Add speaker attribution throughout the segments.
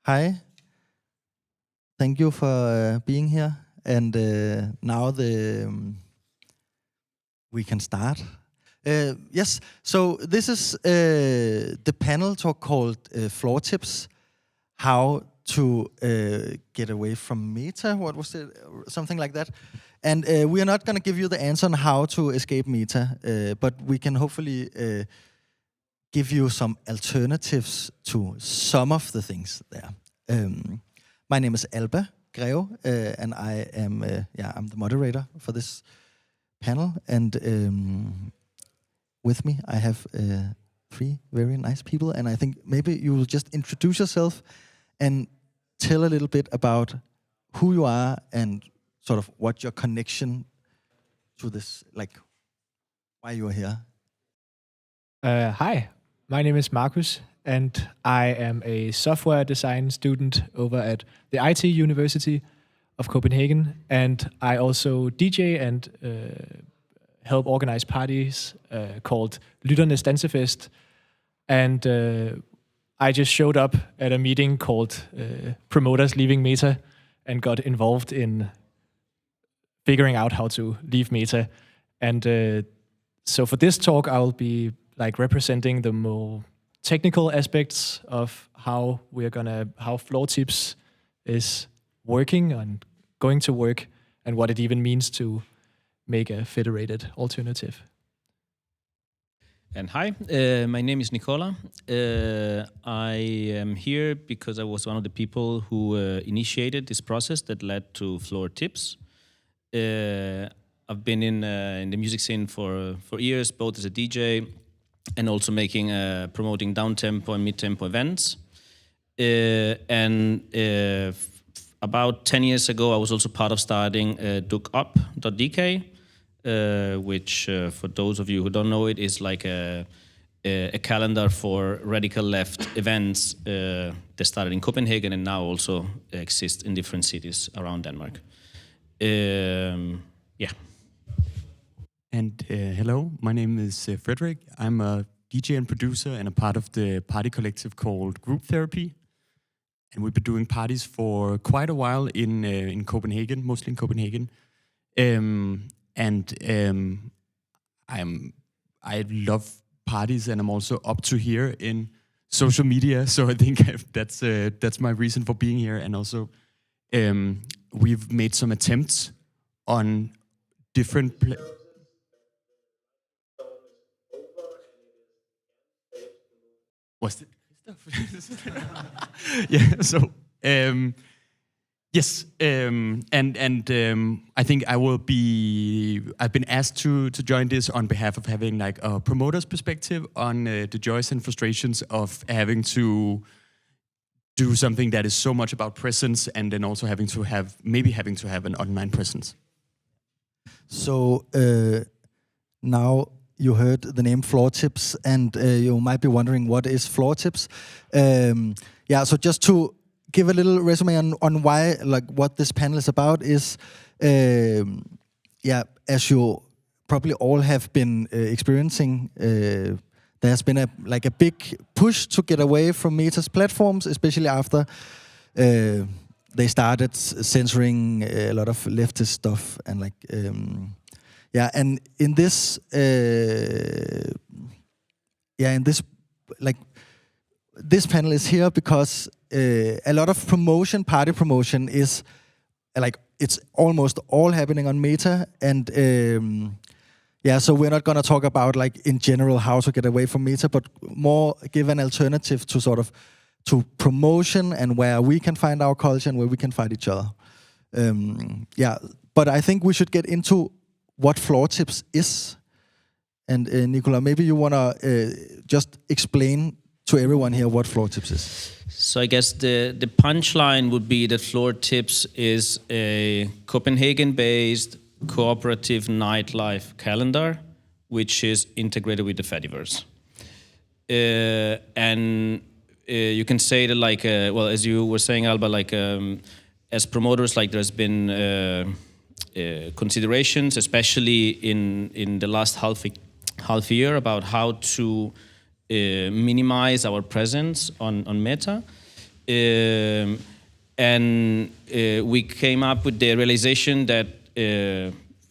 Speaker 1: Hi, thank you for being here. And now we can start. Yes, so this is the panel talk called FLOOR.TIPS, how to get away from meta. What was it? Something like that. And we are not going to give you the answer on how to escape meta, but we can hopefully give you some alternatives to some of the things there. My name is Alba Greve, and I am I'm the moderator for this panel. And with me, I have three very nice people. And I think maybe you will just introduce yourself and tell a little bit about who you are and sort of what your connection to this, like why you are here.
Speaker 2: Hi, my name is Markus, and I am a software design student over at the IT University of Copenhagen, and I also DJ and help organize parties called Lytternes Dansefest. And I just showed up at a meeting called Promoters Leaving Meta and got involved in figuring out how to leave Meta. And so for this talk, I will be representing the more technical aspects of how FLOOR.TIPS is working and going to work, and what it even means to make a federated alternative.
Speaker 3: And hi, my name is Nicola. I am here because I was one of the people who initiated this process that led to FLOOR.TIPS. I've been in the music scene for years, both as a DJ and also promoting down-tempo and mid-tempo events. About 10 years ago, I was also part of starting DUK-UP.dk, which, for those of you who don't know it, is like a calendar for radical left events that started in Copenhagen and now also exist in different cities around Denmark.
Speaker 4: And hello, my name is Frederik. I'm a DJ and producer and a part of the party collective called Group Therapy. And we've been doing parties for quite a while in Copenhagen, mostly in Copenhagen. I love parties, and I'm also up to here in social media. So I think that's my reason for being here. And also, we've made some attempts on different. Was it? Yeah. So yes, and I think I will be. I've been asked to join this on behalf of having like a promoter's perspective on the joys and frustrations of having to do something that is so much about presence, and then also having to have an online presence.
Speaker 1: So now you heard the name FLOOR.TIPS, and you might be wondering what is FLOOR.TIPS. So just to give a little resume on why, like what this panel is about is, as you probably all have been experiencing, there's been a big push to get away from Meta's platforms, especially after they started censoring a lot of leftist stuff and and in this, this panel is here because a lot of party promotion is it's almost all happening on Meta, and so we're not gonna talk about in general how to get away from Meta, but more give an alternative to sort of to promotion and where we can find our culture and where we can find each other. But I think we should get into what FLOOR.TIPS is. And Nicola, maybe you want to just explain to everyone here what FLOOR.TIPS is.
Speaker 3: So I guess the punchline would be that FLOOR.TIPS is a Copenhagen-based cooperative nightlife calendar, which is integrated with the Fediverse. You can say that as you were saying, Alba, as promoters, there's been considerations, especially in the last half year, about how to minimize our presence on Meta. And we came up with the realization that,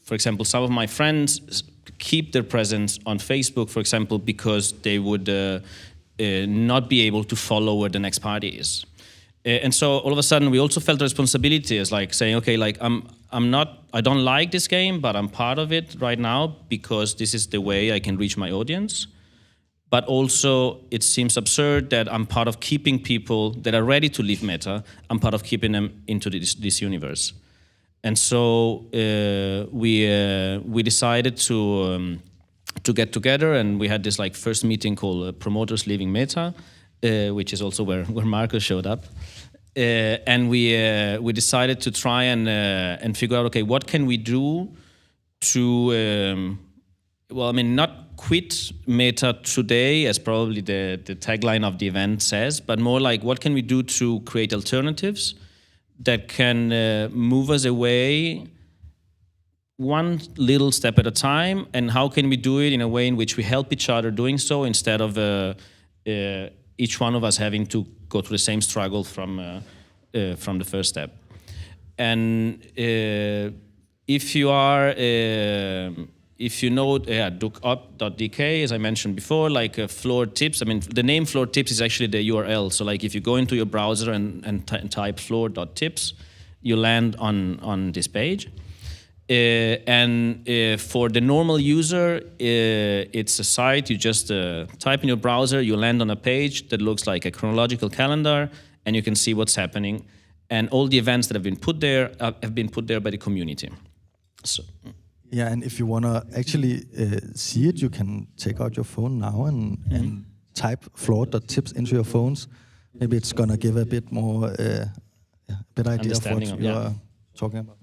Speaker 3: for example, some of my friends keep their presence on Facebook, for example, because they would not be able to follow where the next party is. And so all of a sudden, we also felt responsibility as like saying, okay, like I don't like this game, but I'm part of it right now because this is the way I can reach my audience. But also, it seems absurd that I'm part of keeping people that are ready to leave Meta. I'm part of keeping them into this universe. And so we decided to get together, and we had this like first meeting called Promoters Leaving Meta, which is also where Marcus showed up. And we decided to try and figure out, okay, what can we do to, not quit Meta today, as probably the tagline of the event says, but more like what can we do to create alternatives that can move us away one little step at a time, and how can we do it in a way in which we help each other doing so instead of each one of us having to go through the same struggle from the first step. And if you know DookUp.dk, as I mentioned before, like FLOOR.TIPS, I mean, the name FLOOR.TIPS is actually the URL. So like if you go into your browser and type FLOOR.TIPS, you land on this page. And for the normal user, it's a site. You just type in your browser, you land on a page that looks like a chronological calendar, and you can see what's happening. And all the events that have been put there have been put there by the community. So.
Speaker 1: Yeah, and if you want to actually see it, you can take out your phone now and type FLOOR.TIPS into your phones. Maybe it's going to give a bit more better idea of what you are talking about.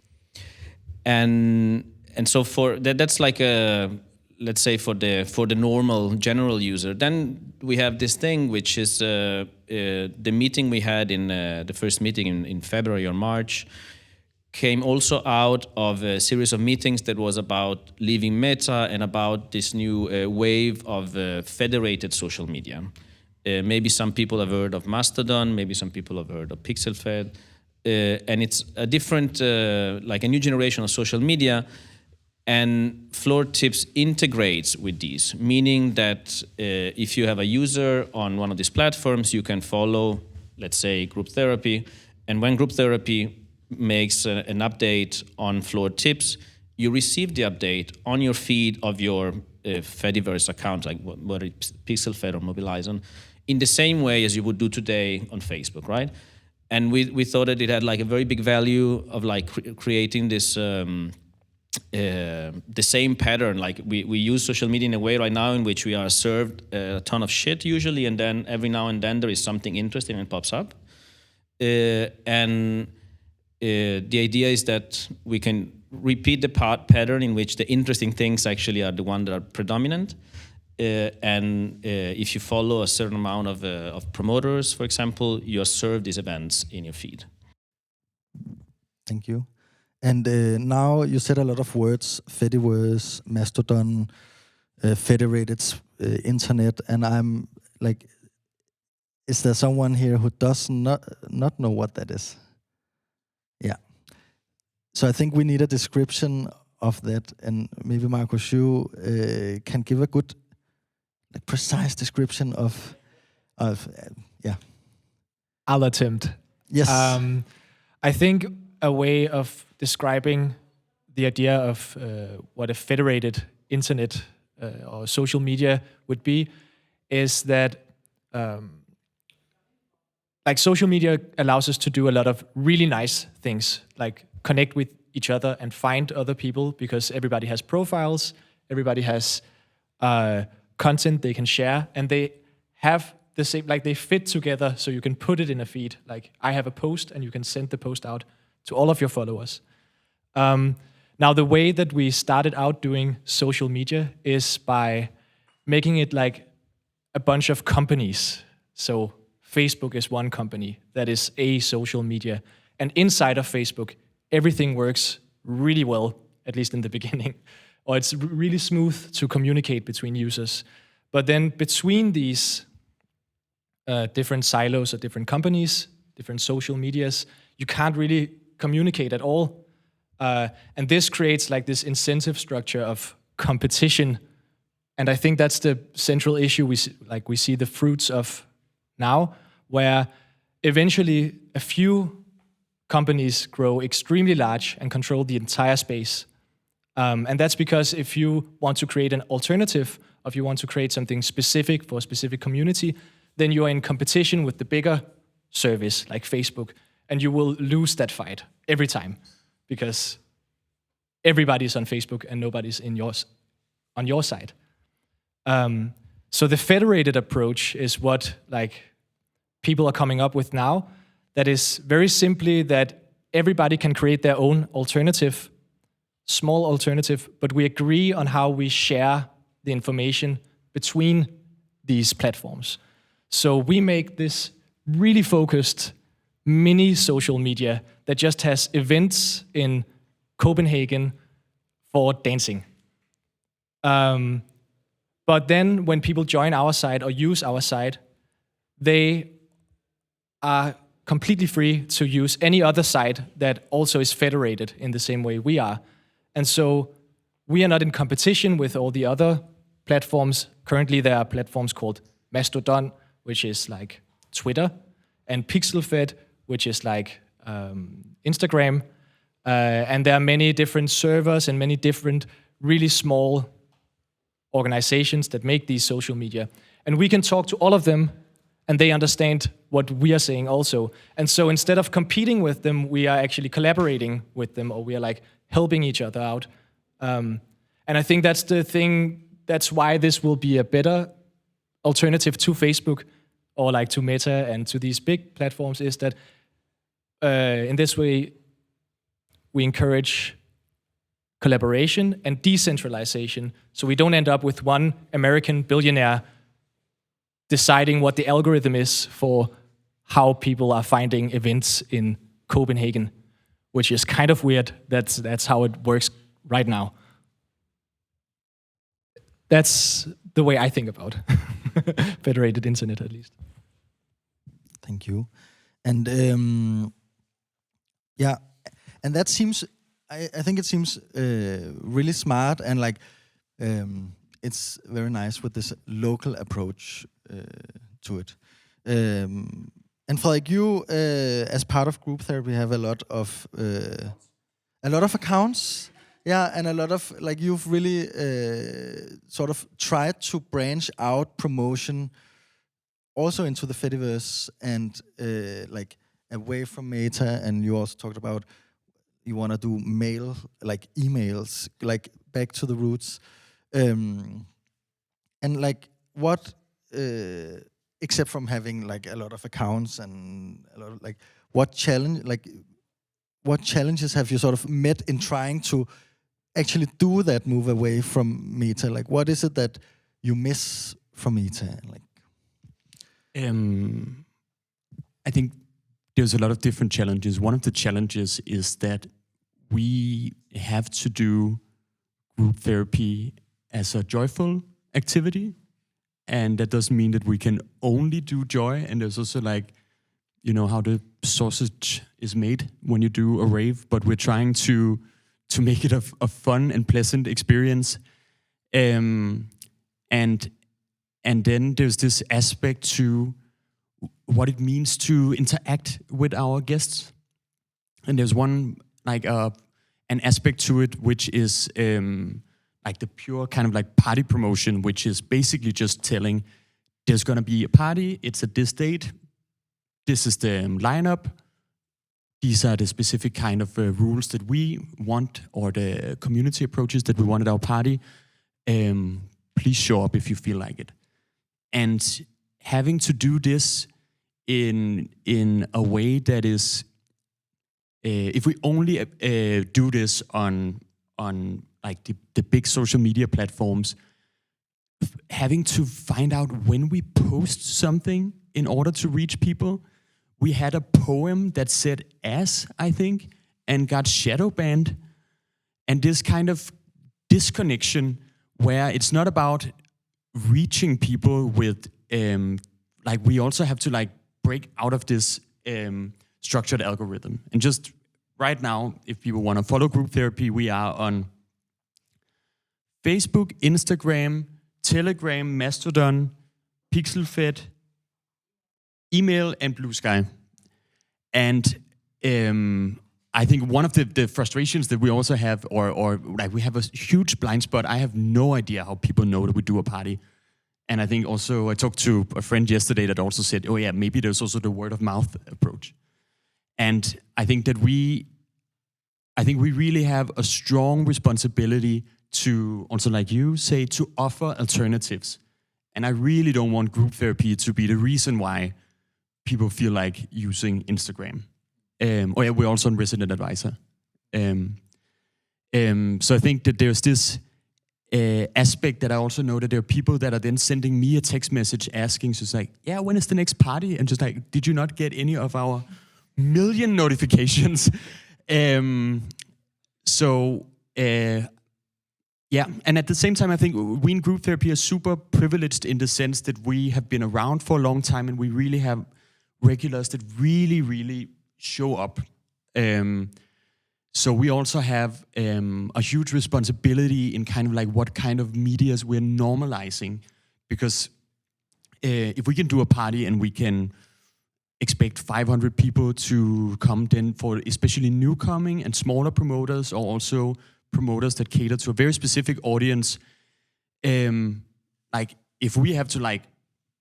Speaker 3: And so for that's like a, let's say for the normal general user. Then we have this thing which is the meeting we had in the first meeting in February or March came also out of a series of meetings that was about leaving Meta and about this new wave of federated social media. Maybe some people have heard of Mastodon, maybe some people have heard of PixelFed, and it's a different, like a new generation of social media, and FLOOR.TIPS integrates with these, meaning that if you have a user on one of these platforms, you can follow, let's say, Group Therapy, and when Group Therapy makes an update on FLOOR.TIPS, you receive the update on your feed of your Fediverse account, like whether it's PixelFed or Mobilizon, in the same way as you would do today on Facebook, right? And we thought that it had like a very big value of like creating this the same pattern. Like we use social media in a way right now in which we are served a ton of shit usually, and then every now and then there is something interesting and pops up, and the idea is that we can repeat the pattern in which the interesting things actually are the ones that are predominant. And if you follow a certain amount of promoters, for example, you are served these events in your feed.
Speaker 1: Thank you. And now you said a lot of words: Fediverse, Mastodon, federated internet, and I'm like, is there someone here who does not know what that is? Yeah. So I think we need a description of that, and maybe Marcus, you can give a good, like, precise description of yeah.
Speaker 2: I'll attempt.
Speaker 1: Yes.
Speaker 2: I think a way of describing the idea of what a federated internet or social media would be is that like social media allows us to do a lot of really nice things, like connect with each other and find other people, because everybody has profiles, everybody has content they can share, and they have the same, like they fit together, so you can put it in a feed. Like I have a post and you can send the post out to all of your followers. Now the way that we started out doing social media is by making it like a bunch of companies. So Facebook is one company that is a social media. And inside of Facebook, everything works really well, at least in the beginning. Or it's really smooth to communicate between users. But then between these different silos or different companies, different social medias, you can't really communicate at all. And this creates like this incentive structure of competition. And I think that's the central issue we see the fruits of now, where eventually a few companies grow extremely large and control the entire space. And that's because if you want to create an alternative, or if you want to create something specific for a specific community, then you are in competition with the bigger service like Facebook, and you will lose that fight every time because everybody's on Facebook and nobody's on your side. So the federated approach is what like people are coming up with now. That is very simply that everybody can create their own alternative, small alternative, but we agree on how we share the information between these platforms. So we make this really focused mini social media that just has events in Copenhagen for dancing. But then when people join our site or use our site, they are completely free to use any other site that also is federated in the same way we are. And so we are not in competition with all the other platforms. Currently, there are platforms called Mastodon, which is like Twitter, and PixelFed, which is like Instagram. And there are many different servers and many different really small organizations that make these social media. And we can talk to all of them, and they understand what we are saying also. And so instead of competing with them, we are actually collaborating with them, or we are like helping each other out. And I think that's the thing, that's why this will be a better alternative to Facebook or like to Meta and to these big platforms, is that in this way, we encourage collaboration and decentralization, so we don't end up with one American billionaire deciding what the algorithm is for how people are finding events in Copenhagen, which is kind of weird. That's how it works right now. That's the way I think about federated internet, at least.
Speaker 1: Thank you. And yeah, and that seems, I think it seems really smart, and like it's very nice with this local approach to it. And for like you, as part of group therapy, have a lot of accounts. Yeah, and a lot of, like, you've really sort of tried to branch out promotion also into the Fediverse and like away from Meta. And you also talked about you want to do mail, like emails, like back to the roots. And like what, except from having like a lot of accounts and a lot of like, what challenges have you sort of met in trying to actually do that move away from Meta? Like, what is it that you miss from Meta? Like,
Speaker 4: I think there's a lot of different challenges. One of the challenges is that we have to do group therapy as a joyful activity, and that doesn't mean that we can only do joy. And there's also like, you know, how the sausage is made when you do a rave, but we're trying to make it a fun and pleasant experience. And then there's this aspect to what it means to interact with our guests. And there's one, like an aspect to it, which is like the pure kind of like party promotion, which is basically just telling there's going to be a party, it's at this date, this is the lineup, these are the specific kind of rules that we want, or the community approaches that we want at our party. Please show up if you feel like it. And having to do this in a way that is, if we only do this on like the big social media platforms, having to find out when we post something in order to reach people. We had a poem that said ass, I think, and got shadow banned. And this kind of disconnection where it's not about reaching people with, like, we also have to like break out of this structured algorithm. And just right now, if people want to follow group therapy, we are on Facebook, Instagram, Telegram, Mastodon, Pixelfed, email, and Blue Sky. And I think one of the frustrations that we also have, or like we have a huge blind spot. I have no idea how people know that we do a party. And I think also I talked to a friend yesterday that also said, oh yeah, maybe there's also the word of mouth approach. And I think we really have a strong responsibility to, also like you say, to offer alternatives. And I really don't want group therapy to be the reason why people feel like using Instagram. We're also on Resident Advisor. So I think that there's this aspect that I also know that there are people that are then sending me a text message asking, just like, yeah, when is the next party? And just like, did you not get any of our million notifications? Yeah, and at the same time, I think we in group therapy are super privileged in the sense that we have been around for a long time and we really have regulars that really, really show up. So we also have a huge responsibility in kind of like what kind of medias we're normalizing. Because if we can do a party and we can expect 500 people to come, then for especially newcoming and smaller promoters, or also promoters that cater to a very specific audience, like if we have to like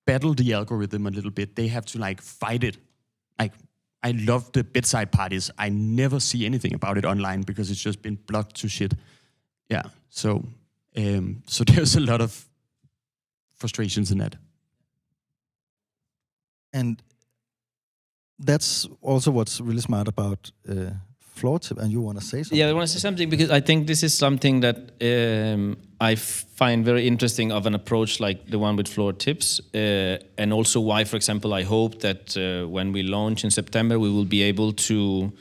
Speaker 4: battle the algorithm a little bit, they have to like fight it. Like I love the bedside parties. I never see anything about it online because it's just been blocked to shit. Yeah, so there's a lot of frustrations in that.
Speaker 1: And that's also what's really smart about FLOOR.TIPS. And you want to say something?
Speaker 3: Yeah, I want to say something because I think this is something that I find very interesting of an approach like the one with FLOOR.TIPS, and also why, for example, I hope that when we launch in September, we will be able to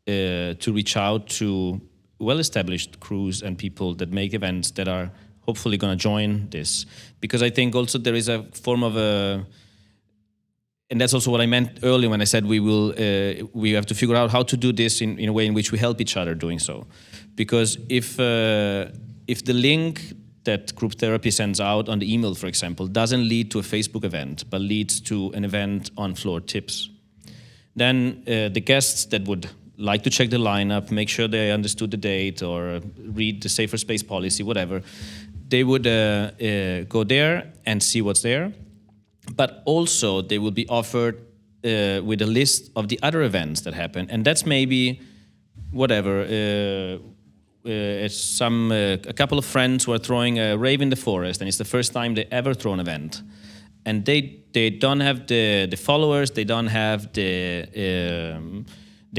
Speaker 3: reach out to well-established crews and people that make events that are hopefully going to join this. Because I think also there is a form of a... And that's also what I meant earlier when I said we have to figure out how to do this in a way in which we help each other doing so. Because if the link that group therapy sends out on the email, for example, doesn't lead to a Facebook event, but leads to an event on FLOOR.TIPS, then the guests that would like to check the lineup, make sure they understood the date or read the safer space policy, whatever, they would go there and see what's there. But also they will be offered with a list of the other events that happen. And that's maybe, whatever, it's a couple of friends who are throwing a rave in the forest, and it's the first time they ever throw an event. And they don't have the followers, they don't have the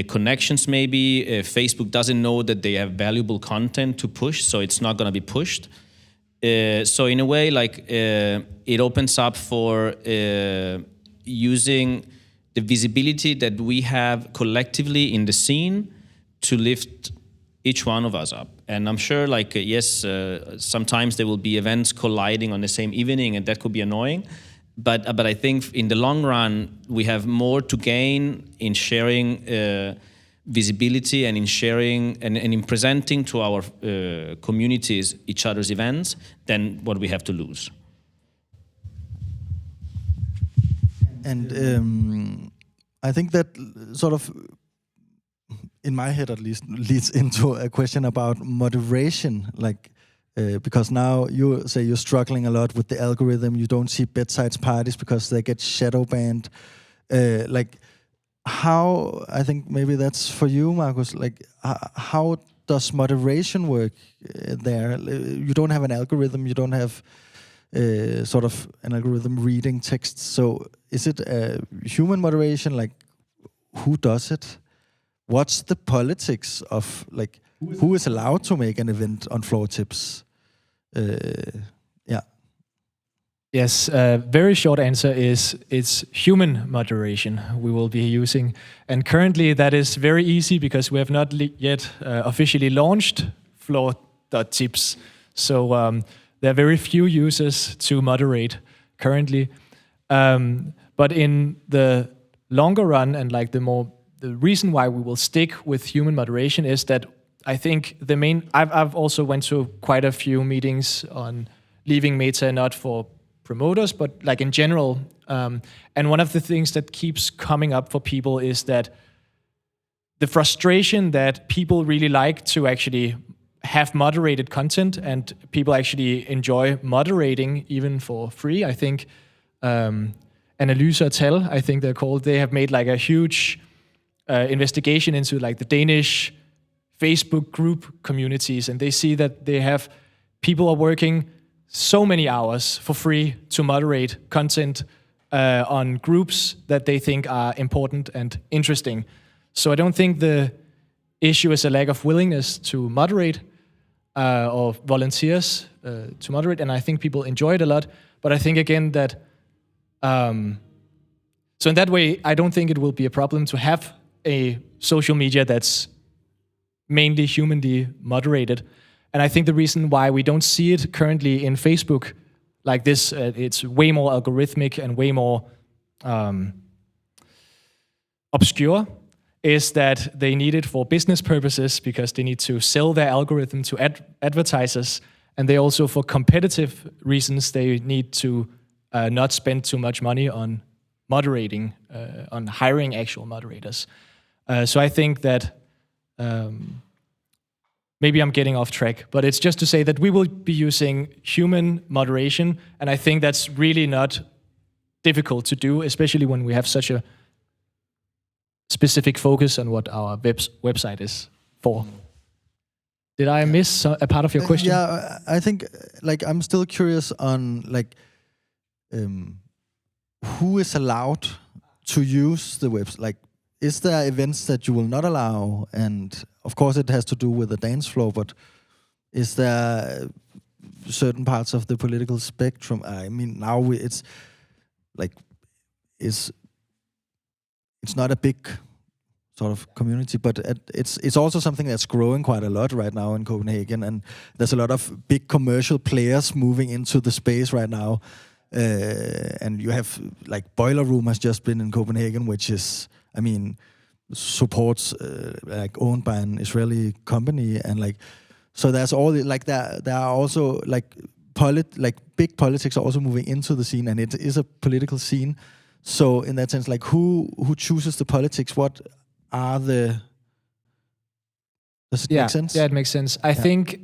Speaker 3: connections maybe. Facebook doesn't know that they have valuable content to push, so it's not going to be pushed. So in a way, like it opens up for using the visibility that we have collectively in the scene to lift each one of us up. And I'm sure, like, yes, sometimes there will be events colliding on the same evening, and that could be annoying. But I think in the long run, we have more to gain in sharing visibility and in sharing and in presenting to our communities each other's events than what we have to lose.
Speaker 1: And I think that sort of, in my head at least, leads into a question about moderation. Like, because now you say you're struggling a lot with the algorithm. You don't see bedside parties because they get shadow banned. Like, how, I think maybe that's for you, Marcus, like how does moderation work there? You don't have an algorithm, you don't have sort of an algorithm reading text. So is it human moderation? Like, who does it? What's the politics of, like, who is allowed to make an event on FLOOR.TIPS? Yeah.
Speaker 2: Yes, very short answer is it's human moderation we will be using. And currently that is very easy because we have not yet officially launched FLOOR.TIPS. So there are very few users to moderate currently. But in the longer run and like the reason why we will stick with human moderation is that I think I've also went to quite a few meetings on leaving Meta, not for promoters, but like in general. And one of the things that keeps coming up for people is that the frustration that people really like to actually have moderated content, and people actually enjoy moderating even for free. I think Analyse og Tal, I think they're called, they have made like a huge investigation into like the Danish Facebook group communities, and they see that people are working so many hours for free to moderate content on groups that they think are important and interesting. So I don't think the issue is a lack of willingness to moderate or volunteers to moderate, and I think people enjoy it a lot. But I think again that so in that way, I don't think it will be a problem to have a social media that's mainly humanly moderated. And I think the reason why we don't see it currently in Facebook like this, it's way more algorithmic and way more obscure, is that they need it for business purposes because they need to sell their algorithm to advertisers. And they also, for competitive reasons, they need to not spend too much money on moderating, on hiring actual moderators. So I think that maybe I'm getting off track, but it's just to say that we will be using human moderation, and I think that's really not difficult to do, especially when we have such a specific focus on what our website is for. Did I miss a part of your question?
Speaker 1: Yeah, I think like I'm still curious on like who is allowed to use the website. Like, is there events that you will not allow? And of course, it has to do with the dance floor. But is there certain parts of the political spectrum? I mean, now it's like it's not a big sort of community, but it's also something that's growing quite a lot right now in Copenhagen, and there's a lot of big commercial players moving into the space right now. And you have like Boiler Room has just been in Copenhagen, which is, I mean, supports like owned by an Israeli company, and like so there's all like there are also like big politics are also moving into the scene, and it is a political scene. So in that sense, like who chooses the politics? What are the? Does it make sense?
Speaker 2: Yeah, it makes sense. I think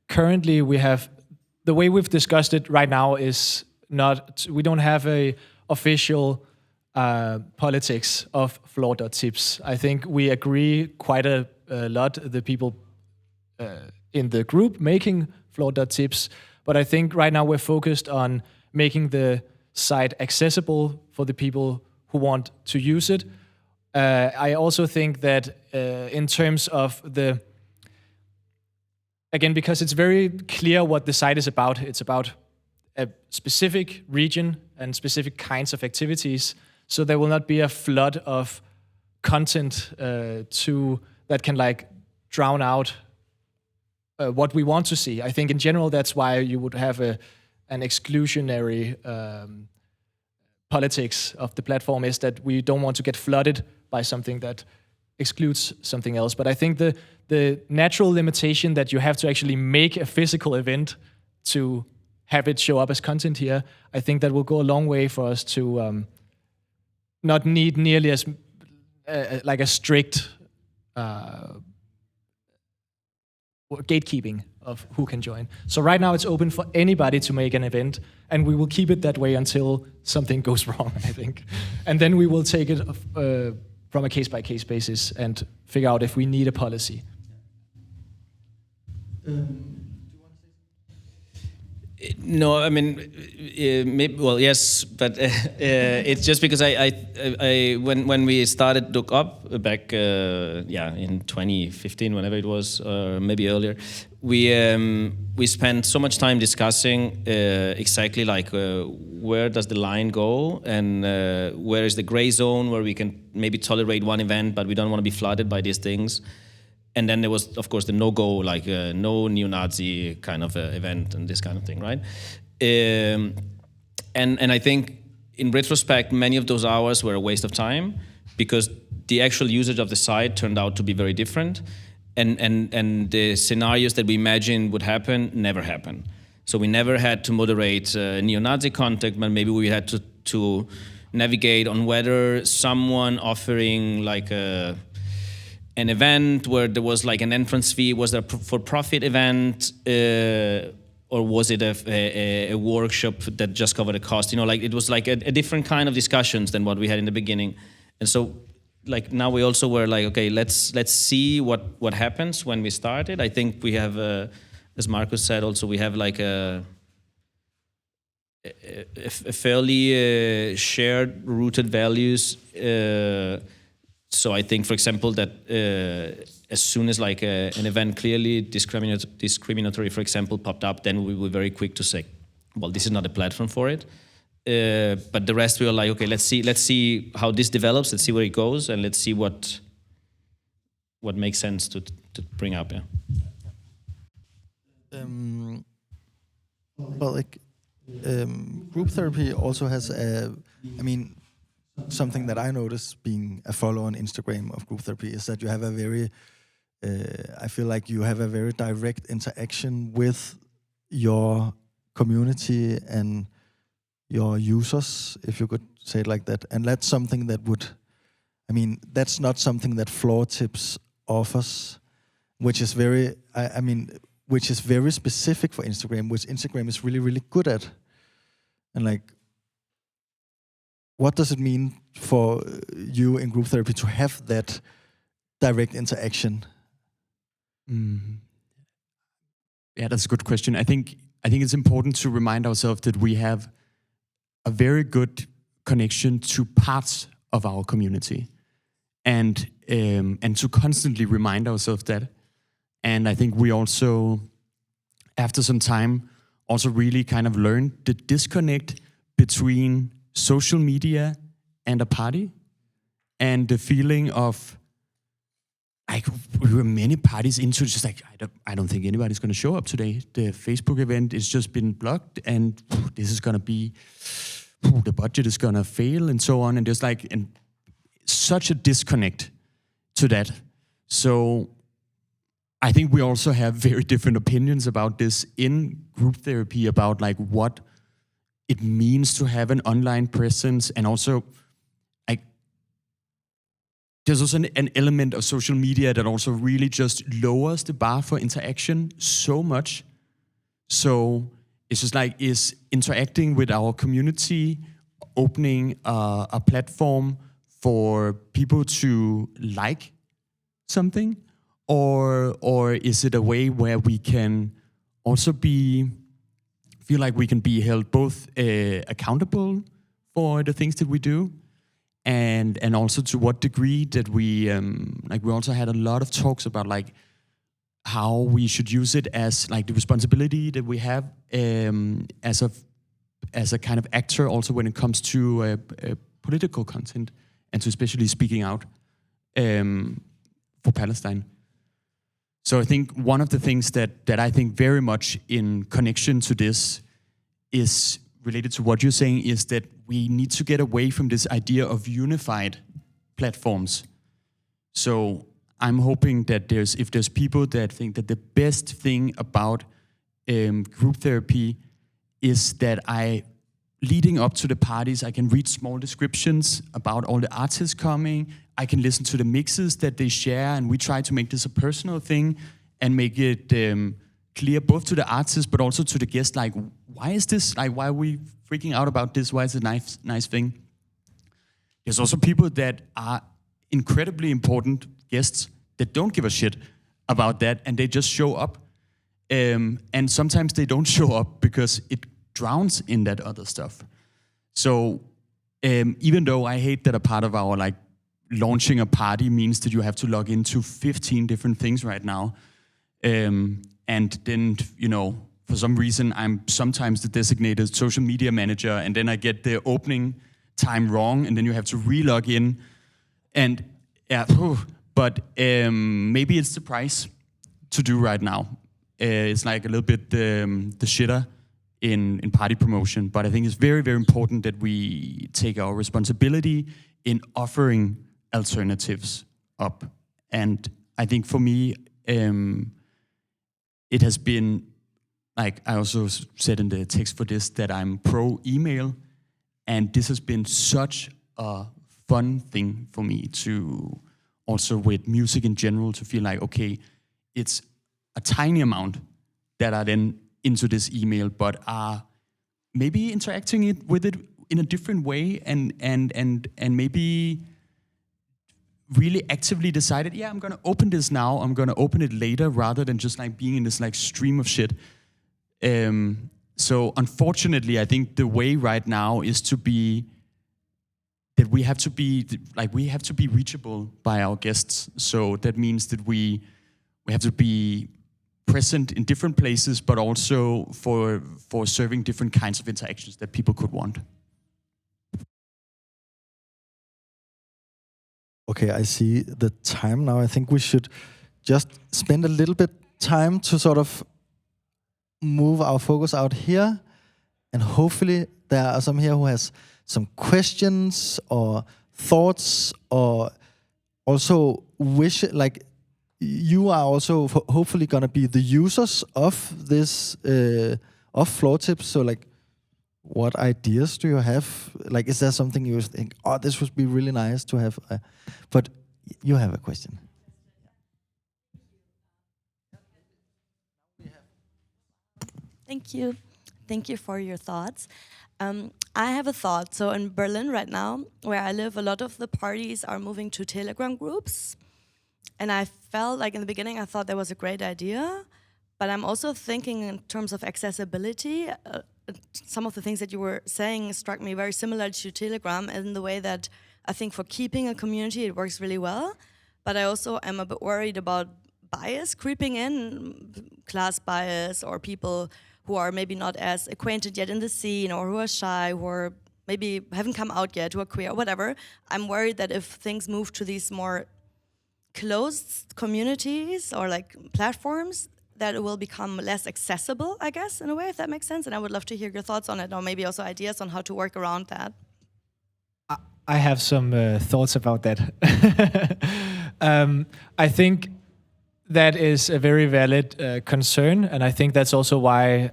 Speaker 2: currently we have the way we've discussed it right now is not. We don't have a official politics of FLOOR.TIPS. I think we agree quite a lot, the people in the group making FLOOR.TIPS, but I think right now we're focused on making the site accessible for the people who want to use it. I also think that in terms of again, because it's very clear what the site is about, it's about a specific region and specific kinds of activities. So there will not be a flood of content that can like drown out what we want to see. I think in general that's why you would have an exclusionary politics of the platform, is that we don't want to get flooded by something that excludes something else. But I think the natural limitation that you have to actually make a physical event to have it show up as content here, I think that will go a long way for us to not need nearly as like a strict gatekeeping of who can join. So right now it's open for anybody to make an event, and we will keep it that way until something goes wrong, I think. And then we will take it from a case-by-case basis and figure out if we need a policy.
Speaker 3: No, I mean, maybe, well, yes, but it's just because when we started Look Up back, in 2015, whenever it was, maybe earlier, we spent so much time discussing exactly like where does the line go, and where is the gray zone where we can maybe tolerate one event, but we don't want to be flooded by these things. And then there was, of course, the no-go, like no neo-Nazi kind of event and this kind of thing, right? And I think in retrospect, many of those hours were a waste of time because the actual usage of the site turned out to be very different, and the scenarios that we imagined would happen never happened. So we never had to moderate neo-Nazi content, but maybe we had to navigate on whether someone offering like an event where there was like an entrance fee, was there a for-profit event, or was it a workshop that just covered the cost? You know, like it was like a different kind of discussions than what we had in the beginning. And so like now we also were like, okay, let's see what happens when we started. I think we have, as Marcus said, also we have like a fairly shared rooted values. So I think, for example, that as soon as like an event clearly discriminatory, for example, popped up, then we were very quick to say, well, this is not a platform for it. But the rest we were like, okay, let's see how this develops, let's see where it goes, and let's see what makes sense to bring up. Yeah.
Speaker 1: Well, like group therapy also has something that I noticed being a follower on Instagram of group therapy is that you have a very, I feel like you have a very direct interaction with your community and your users, if you could say it like that. And that's something that that's not something that FLOOR.TIPS offers, which is very, which is very specific for Instagram, which Instagram is really, really good at. And like, what does it mean for you in group therapy to have that direct interaction?
Speaker 4: Yeah, that's a good question. I think it's important to remind ourselves that we have a very good connection to parts of our community, and to constantly remind ourselves that. And I think we also, after some time, also really kind of learned the disconnect between social media and a party, and the feeling of like we were many parties into just like I don't think anybody's going to show up today. The Facebook event is just been blocked, and this is going to be the budget is going to fail, and so on. And there's like such a disconnect to that. So I think we also have very different opinions about this in group therapy, about like what it means to have an online presence, and also like there's also an element of social media that also really just lowers the bar for interaction so much. So it's just like, is interacting with our community opening a platform for people to like something, or is it a way where we can also feel like we can be held both accountable for the things that we do, and also to what degree that we we also had a lot of talks about like how we should use it as like the responsibility that we have as a kind of actor, also when it comes to political content, and to especially speaking out for Palestine. So I think one of the things that I think very much in connection to this is related to what you're saying, is that we need to get away from this idea of unified platforms. So I'm hoping that if there's people that think that the best thing about group therapy is that leading up to the parties, I can read small descriptions about all the artists coming. I can listen to the mixes that they share, and we try to make this a personal thing and make it clear both to the artists but also to the guests, like, why is this? Like, why are we freaking out about this? Why is it a nice thing? There's also people that are incredibly important guests that don't give a shit about that, and they just show up. And sometimes they don't show up because it drowns in that other stuff. So even though I hate that a part of our like launching a party means that you have to log into 15 different things right now, and then, you know, for some reason I'm sometimes the designated social media manager, and then I get the opening time wrong, and then you have to re-log in, and yeah, but maybe it's the price to do right now. It's like a little bit the shitter in party promotion. But I think it's very, very important that we take our responsibility in offering alternatives up. And I think for me, it has been, like I also said in the text for this, that I'm pro email. And this has been such a fun thing for me to, also with music in general, to feel like, okay, it's a tiny amount that are then into this email, but are maybe interacting with it in a different way, and maybe really actively decided, yeah, I'm gonna open this now, I'm gonna open it later, rather than just like being in this like stream of shit. So unfortunately, I think the way right now is to be that we have to be reachable by our guests. So that means that we have to be present in different places, but also for serving different kinds of interactions that people could want.
Speaker 1: Okay, I see the time now. I think we should just spend a little bit time to sort of move our focus out here, and hopefully there are some here who has some questions or thoughts, or also wish, like you are also hopefully gonna be the users of this of FLOOR.TIPS. So like, what ideas do you have? Like, is there something you think, oh, this would be really nice to have? But you have a question.
Speaker 5: Thank you. Thank you for your thoughts. I have a thought. So in Berlin right now, where I live, a lot of the parties are moving to Telegram groups. And I felt like in the beginning, I thought that was a great idea. But I'm also thinking in terms of accessibility. Some of the things that you were saying struck me very similar to Telegram in the way that I think for keeping a community, it works really well. But I also am a bit worried about bias creeping in, class bias, or people who are maybe not as acquainted yet in the scene, or who are shy, who are maybe haven't come out yet, who are queer, whatever. I'm worried that if things move to these more closed communities or like platforms, that it will become less accessible, I guess, in a way, if that makes sense. And I would love to hear your thoughts on it, or maybe also ideas on how to work around that.
Speaker 2: I have some thoughts about that. I think that is a very valid concern, and I think that's also why,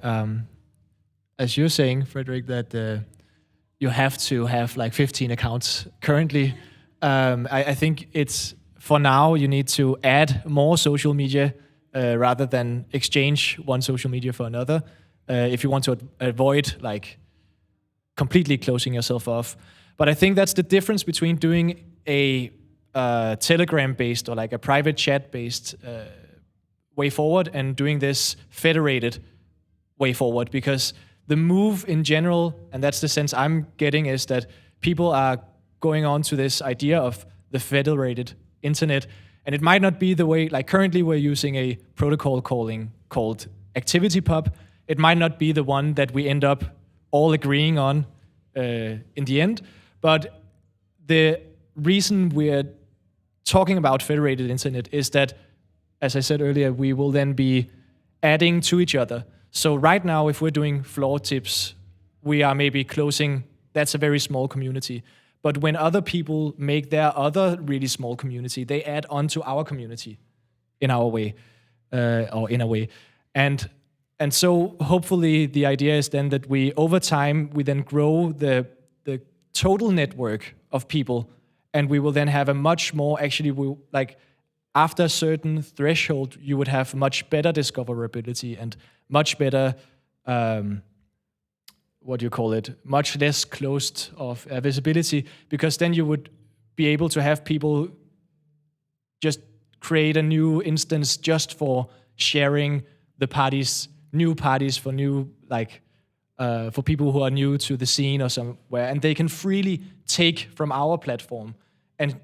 Speaker 2: as you're saying, Frederik, that you have to have like 15 accounts currently. I think it's, for now, you need to add more social media rather than exchange one social media for another, if you want to avoid like completely closing yourself off. But I think that's the difference between doing a Telegram-based or like a private chat-based way forward and doing this federated way forward. Because the move in general, and that's the sense I'm getting, is that people are going on to this idea of the federated internet. And it might not be the way, like currently we're using a protocol called ActivityPub. It might not be the one that we end up all agreeing on in the end. But the reason we're talking about federated internet is that, as I said earlier, we will then be adding to each other. So right now, if we're doing FLOOR.TIPS, we are maybe closing, that's a very small community. But when other people make their other really small community, they add on to our community in our way, or in a way. And so hopefully the idea is then that we, over time, we then grow the total network of people, and we will then have a much more, actually, like after a certain threshold, you would have much better discoverability and much better, much less closed of visibility, because then you would be able to have people just create a new instance just for sharing the parties, new parties for new, like, for people who are new to the scene or somewhere, and they can freely take from our platform and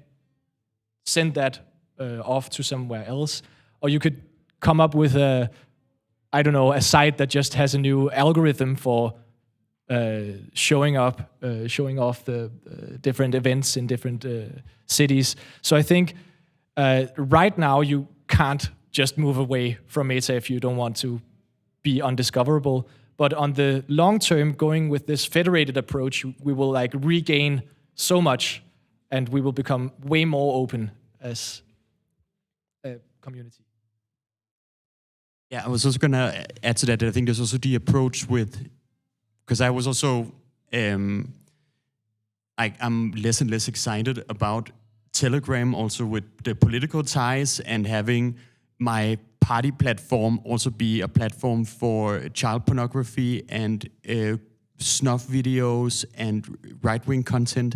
Speaker 2: send that off to somewhere else. Or you could come up with a site that just has a new algorithm for showing off the different events in different cities. So I think right now you can't just move away from Meta if you don't want to be undiscoverable. But on the long term, going with this federated approach, we will like regain so much, and we will become way more open as a community.
Speaker 4: Yeah, I was also going to add to that. I think there's also the approach with, because I was also, I'm less and less excited about Telegram, also with the political ties, and having my party platform also be a platform for child pornography and snuff videos and right-wing content.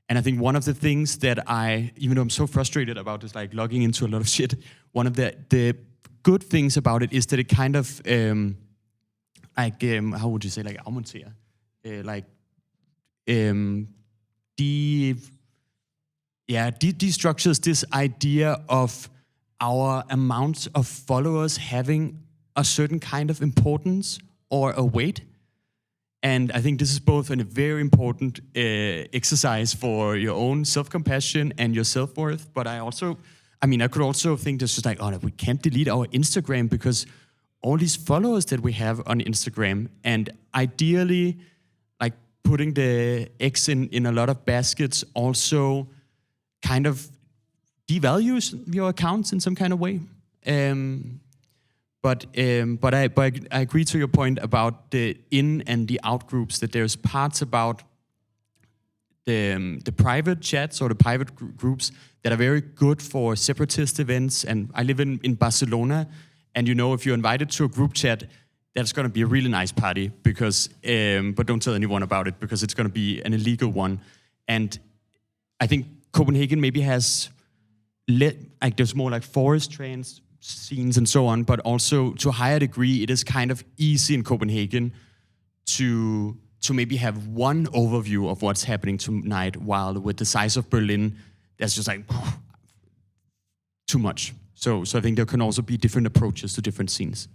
Speaker 4: And I think one of the things that even though I'm so frustrated about this, like logging into a lot of shit, one of the good things about it is that it kind of, how would you say, like, afmonterer? Destructures this idea of our amount of followers having a certain kind of importance or a weight. And I think this is both a very important exercise for your own self-compassion and your self-worth. But I could also think this is like, oh, no, we can't delete our Instagram because all these followers that we have on Instagram, and ideally, like putting the eggs in a lot of baskets also kind of devalues your accounts in some kind of way. But I agree to your point about the in and the out groups, that there's parts about the private chats or the private groups that are very good for separatist events. And I live in Barcelona, and if you're invited to a group chat, that's going to be a really nice party, because but don't tell anyone about it, because it's going to be an illegal one. And I think Copenhagen maybe has there's more like forest trans scenes and so on, but also to a higher degree, it is kind of easy in Copenhagen to maybe have one overview of what's happening tonight, while with the size of Berlin, that's just like too much. So I think there can also be different approaches to different scenes.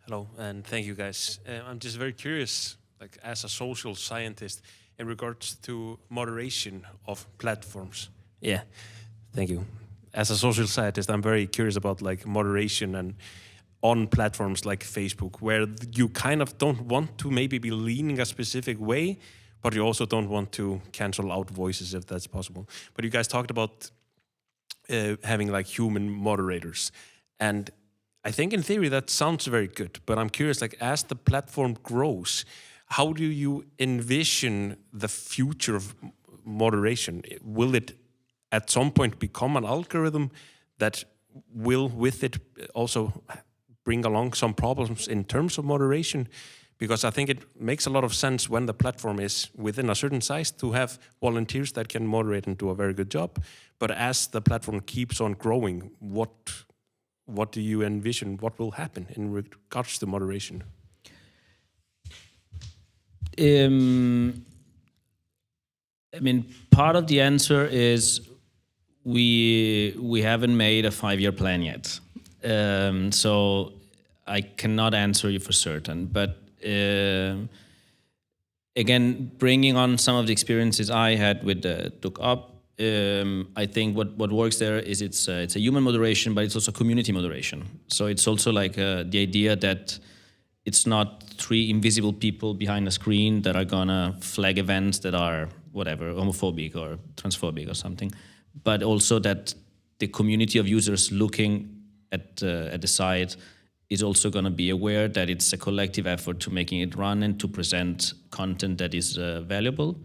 Speaker 6: Hello, and thank you guys. I'm just very curious, like as a social scientist, in regards to moderation of platforms. Yeah, thank you. As a social scientist, I'm very curious about like moderation and on platforms like Facebook, where you kind of don't want to maybe be leaning a specific way, but you also don't want to cancel out voices if that's possible. But you guys talked about having like human moderators, and I think in theory that sounds very good, but I'm curious, like as the platform grows, how do you envision the future of moderation? Will it at some point become an algorithm that will with it also bring along some problems in terms of moderation? Because I think it makes a lot of sense when the platform is within a certain size to have volunteers that can moderate and do a very good job. But as the platform keeps on growing, what do you envision? What will happen in regards to moderation?
Speaker 3: I mean, part of the answer is we haven't made a 5-year plan yet, so I cannot answer you for certain. But again, bringing on some of the experiences I had with Look Up. I think what works there is it's a human moderation, but it's also community moderation. So it's also like the idea that it's not 3 invisible people behind a screen that are gonna flag events that are whatever, homophobic or transphobic or something, but also that the community of users looking at the site is also gonna be aware that it's a collective effort to making it run and to present content that is valuable,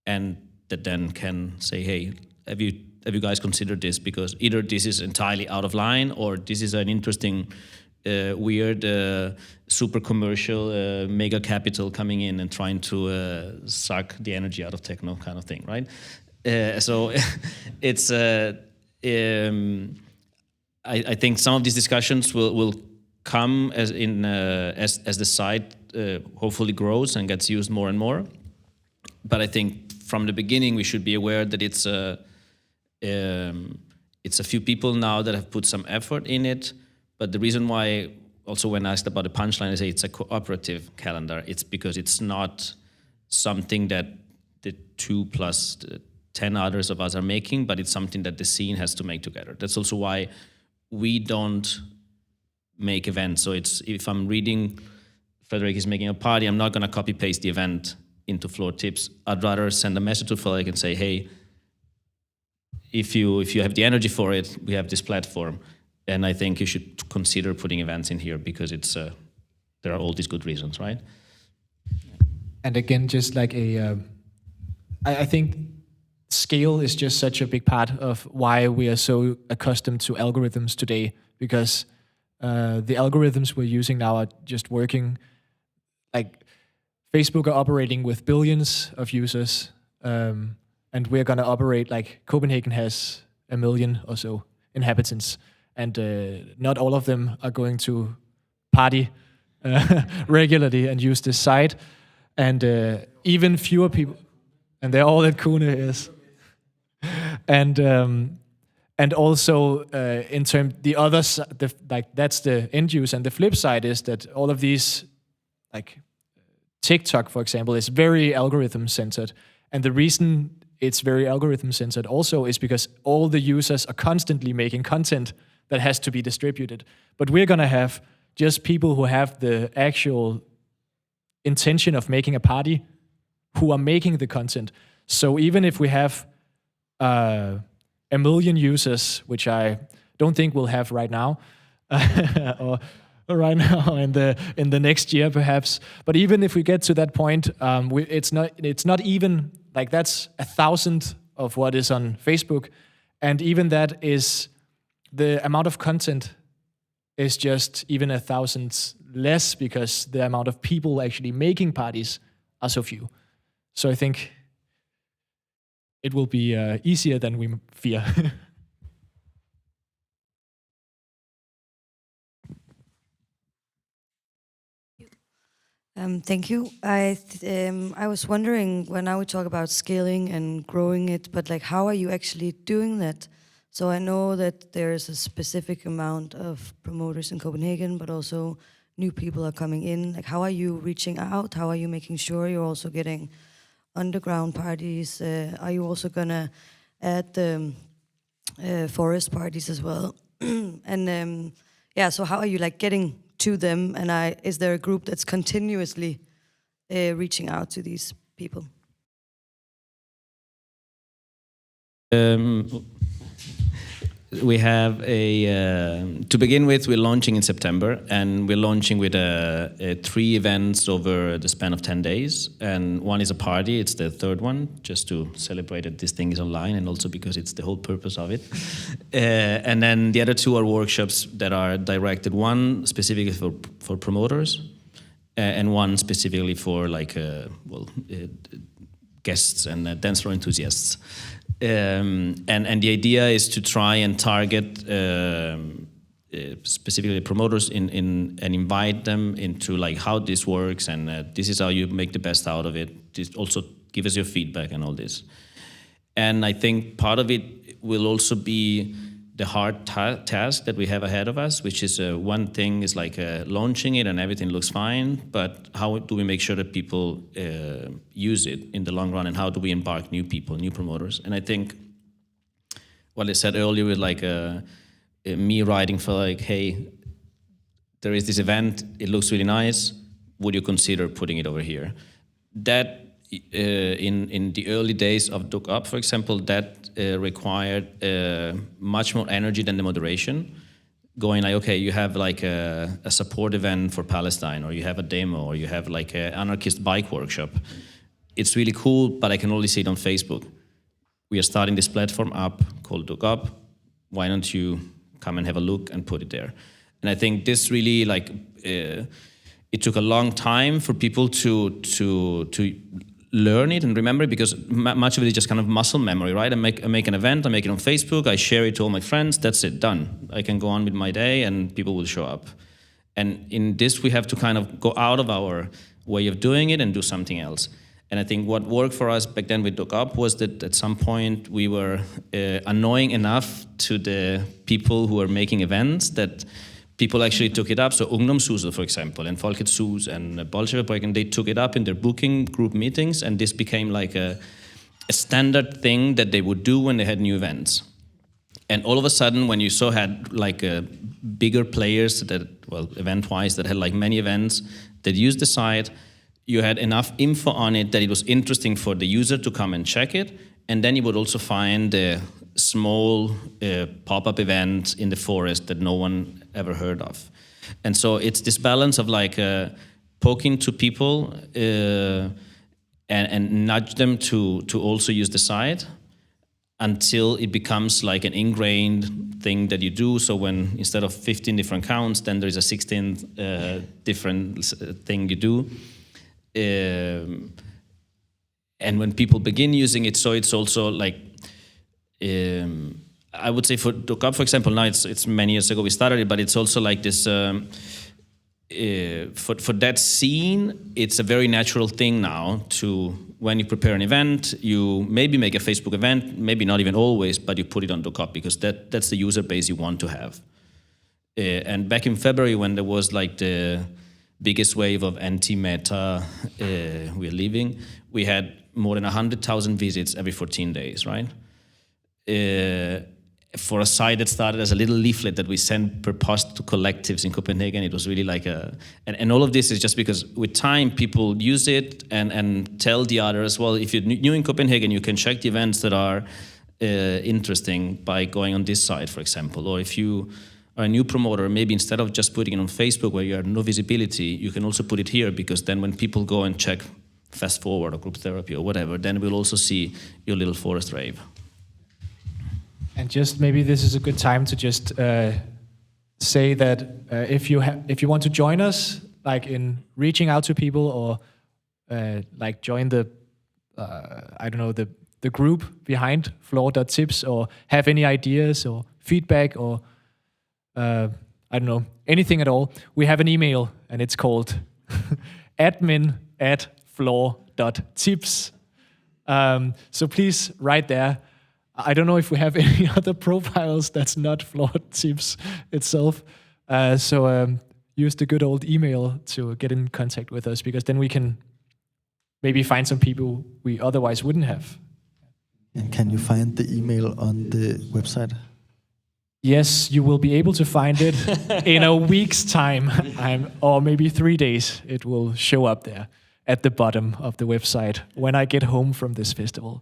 Speaker 3: and that then can say, hey, have you guys considered this? Because either this is entirely out of line, or this is an interesting, weird, super commercial, mega capital coming in and trying to suck the energy out of techno kind of thing, right? So it's, I think some of these discussions will come as the site hopefully grows and gets used more and more. But I think from the beginning, we should be aware that it's a few people now that have put some effort in it. But the reason why, also when asked about the punchline, I say it's a cooperative calendar. It's because it's not something that the 2 plus 10 others of us are making, but it's something that the scene has to make together. That's also why we don't make events. So it's, if I'm reading Frederik is making a party, I'm not going to copy paste the event into FLOOR.TIPS. I'd rather send a message to Frederik and say, hey, if you have the energy for it, we have this platform, and I think you should consider putting events in here because it's there are all these good reasons, right?
Speaker 2: And again, just like I think scale is just such a big part of why we are so accustomed to algorithms today, because the algorithms we're using now are just working. Like Facebook are operating with billions of users, and we're going to operate like Copenhagen has 1 million or so inhabitants, and not all of them are going to party regularly and use this site, and even fewer people, and they're all at Kune, yes. And also in terms the others, like that's the end use, and the flip side is that all of these, like TikTok, for example, is very algorithm centered, and the reason it's very algorithm centered also is because all the users are constantly making content that has to be distributed. But we're gonna have just people who have the actual intention of making a party, who are making the content. So even if we have 1 million users, which I don't think we'll have right now, or right now in the next year perhaps, but even if we get to that point, it's not even like that's 1,000 of what is on Facebook, and even that is the amount of content is just even 1,000 less because the amount of people actually making parties are so few. So I think it will be easier than we fear.
Speaker 7: Thank you. I was wondering, when now we talk about scaling and growing it, but like how are you actually doing that? So I know that there is a specific amount of promoters in Copenhagen, but also new people are coming in. Like how are you reaching out? How are you making sure you're also getting underground parties? Are you also gonna add the forest parties as well? And yeah, so how are you like getting to them, and is there a group that's continuously reaching out to these people?
Speaker 3: We have to begin with, we're launching in September, and we're launching with 3 events over the span of 10 days. And one is a party, it's the third one, just to celebrate that this thing is online, and also because it's the whole purpose of it. And then the other 2 are workshops that are directed, one specifically for promoters, and one specifically for like, guests and dance floor enthusiasts. And the idea is to try and target specifically promoters and invite them into like how this works, and this is how you make the best out of it. This also give us your feedback and all this. And I think part of it will also be the hard task that we have ahead of us, which is one thing is like launching it and everything looks fine, but how do we make sure that people use it in the long run, and how do we embark new people, new promoters? And I think what I said earlier with like me writing for like, hey, there is this event, it looks really nice, would you consider putting it over here? That in the early days of Look Up, for example, that required much more energy than the moderation. Going like, okay, you have like a support event for Palestine, or you have a demo, or you have like an anarchist bike workshop. It's really cool, but I can only see it on Facebook. We are starting this platform up called Look Up. Why don't you come and have a look and put it there? And I think this really like, it took a long time for people to learn it and remember it, because much of it is just kind of muscle memory, right? I make an event, I make it on Facebook, I share it to all my friends, that's it, done. I can go on with my day and people will show up. And in this, we have to kind of go out of our way of doing it and do something else. And I think what worked for us back then with Look Up was that at some point we were annoying enough to the people who were making events that people actually took it up. So Ungdomshuset, for example, and Folkets Hus and Bolsjefabrikken, they took it up in their booking group meetings, and this became like a a standard thing that they would do when they had new events. And all of a sudden, when you had like bigger players that, well, event-wise, that had like many events that used the site, you had enough info on it that it was interesting for the user to come and check it. And then you would also find a small pop-up event in the forest that no one ever heard of. And so it's this balance of like poking to people and nudge them to also use the site until it becomes like an ingrained thing that you do. So when instead of 15 different accounts, then there's a 16th different thing you do. And when people begin using it, so it's also like, I would say for Duck Up, for example, now it's many years ago we started it, but it's also like this, for that scene, it's a very natural thing now to, when you prepare an event, you maybe make a Facebook event, maybe not even always, but you put it on Duck Up because that's the user base you want to have. And back in February when there was like the biggest wave of anti-meta we're leaving, we had more than 100,000 visits every 14 days, right? For a site that started as a little leaflet that we sent per post to collectives in Copenhagen, it was really like and all of this is just because with time people use it and tell the others, well, if you're new in Copenhagen, you can check the events that are interesting by going on this site, for example. Or if you are a new promoter, maybe instead of just putting it on Facebook where you have no visibility, you can also put it here, because then when people go and check Fast Forward or Group Therapy or whatever, then we'll also see your little forest rave.
Speaker 2: And just maybe this is a good time to just say that if you want to join us, like in reaching out to people or like join the I don't know, the group behind FLOOR.TIPS, or have any ideas or feedback or I don't know, anything at all, we have an email and it's called admin@FLOOR.TIPS. So please write there. I don't know if we have any other profiles that's not FLOOR.TIPS itself. So use the good old email to get in contact with us, because then we can maybe find some people we otherwise wouldn't have.
Speaker 1: And can you find the email on the website?
Speaker 2: Yes, you will be able to find it in a week's time, or maybe 3 days. It will show up there at the bottom of the website when I get home from this festival.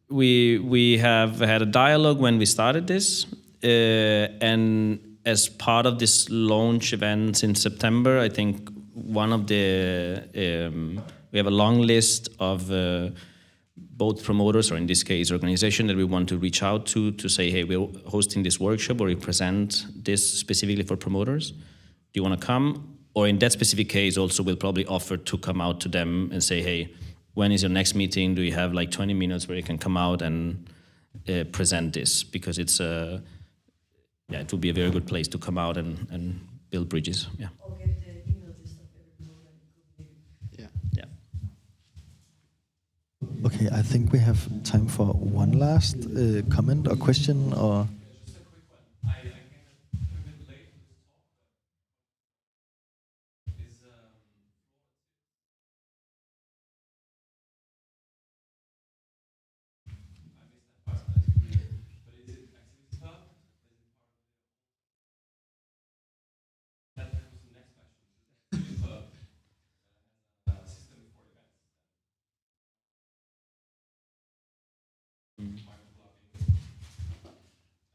Speaker 3: We have had a dialogue when we started this, and as part of this launch event in September, I think one of the we have a long list of both promoters, or in this case organization, that we want to reach out to say, hey, we're hosting this workshop where we present this specifically for promoters. Do you want to come? Or in that specific case also we'll probably offer to come out to them and say, hey, when is your next meeting? Do you have like 20 minutes where you can come out and present this? Because it's it would be a very good place to come out and build bridges. Yeah. Yeah.
Speaker 1: Okay, I think we have time for one last comment or question or.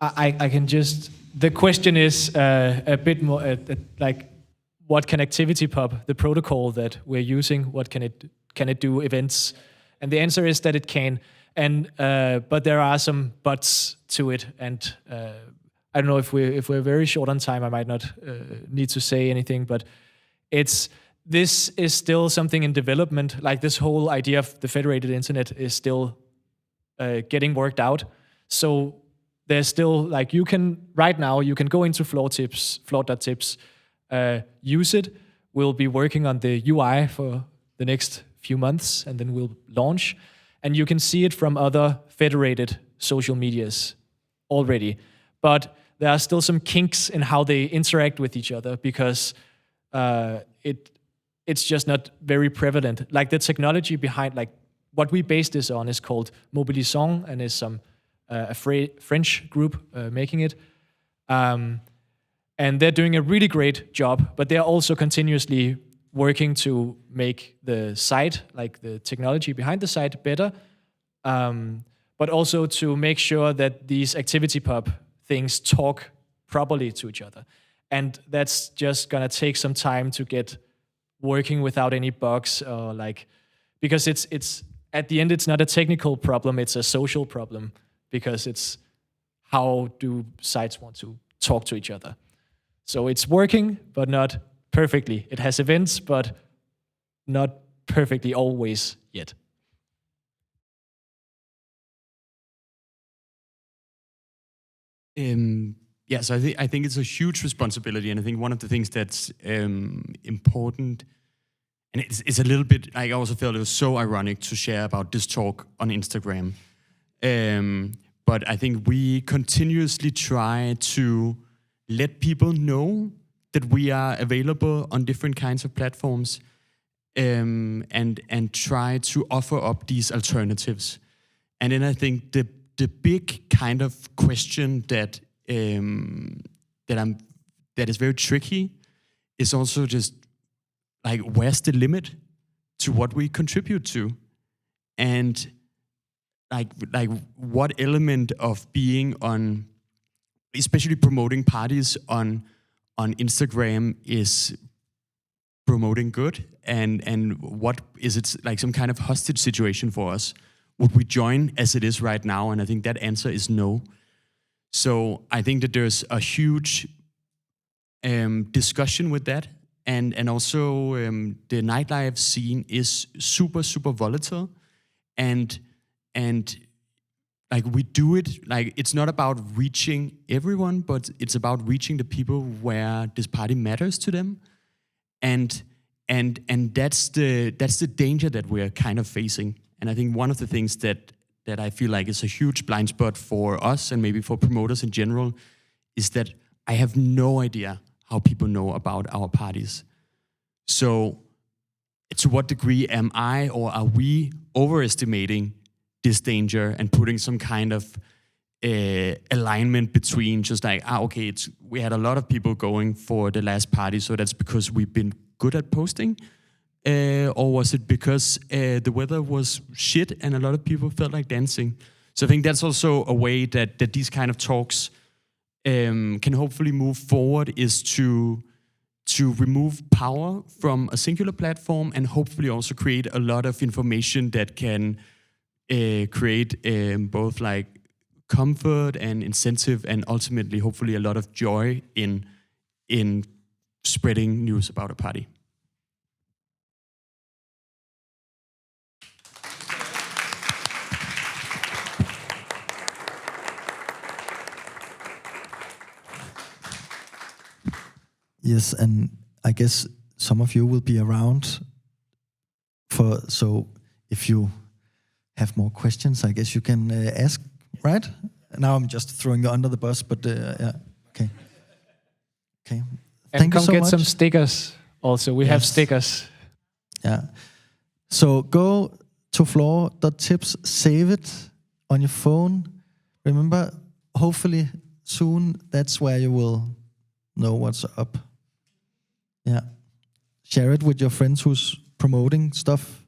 Speaker 2: I can just, the question is a bit more like, what can ActivityPub, the protocol that we're using, what can it do events? And the answer is that it can, and but there are some buts to it, and I don't know if we're very short on time, I might not need to say anything, but this is still something in development. Like this whole idea of the federated internet is still getting worked out. So there's still, like, you can go into FLOOR.TIPS, use it. We'll be working on the UI for the next few months, and then we'll launch. And you can see it from other federated social medias already. But there are still some kinks in how they interact with each other, because it's just not very prevalent. Like the technology behind, like what we base this on is called Mobilisons, and is a French group making it. And they're doing a really great job, but they're also continuously working to make the site, like the technology behind the site, better, but also to make sure that these ActivityPub things talk properly to each other. And that's just gonna take some time to get working without any bugs, or like, because it's at the end, it's not a technical problem, it's a social problem, because it's how do sites want to talk to each other. So it's working, but not perfectly. It has events, but not perfectly always yet.
Speaker 4: So I think it's a huge responsibility, and I think one of the things that's important, and it's a little bit, I also felt it was so ironic to share about this talk on Instagram. But I think we continuously try to let people know that we are available on different kinds of platforms, and try to offer up these alternatives. And then I think the big kind of question that is very tricky is also just like, where's the limit to what we contribute to, and like what element of being on, especially promoting parties on Instagram, is promoting good, and what is it, like some kind of hostage situation for us? Would we join as it is right now? And I think that answer is no. So I think that there's a huge discussion with that, and also the nightlife scene is super, super volatile, and like we do it, like it's not about reaching everyone, but it's about reaching the people where this party matters to them, and that's the danger that we're kind of facing. And I think one of the things that I feel like is a huge blind spot for us, and maybe for promoters in general, is that I have no idea how people know about our parties. So to what degree am I, or are we, overestimating this danger and putting some kind of alignment between just like, okay, we had a lot of people going for the last party, so that's because we've been good at posting? Or was it because the weather was shit and a lot of people felt like dancing? So I think that's also a way that these kind of talks can hopefully move forward, is to remove power from a singular platform, and hopefully also create a lot of information that can create both like comfort and incentive, and ultimately hopefully a lot of joy in spreading news about a party.
Speaker 1: Yes, and I guess some of you will be around so if you have more questions, I guess you can ask, right? Now I'm just throwing you under the bus, but yeah, okay.
Speaker 2: And
Speaker 1: thank you
Speaker 2: come
Speaker 1: so
Speaker 2: get
Speaker 1: much.
Speaker 2: some stickers also. We have stickers.
Speaker 1: Yeah. So go to FLOOR.TIPS, save it on your phone. Remember, hopefully soon, that's where you will know what's up. Yeah. Share it with your friends who's promoting stuff.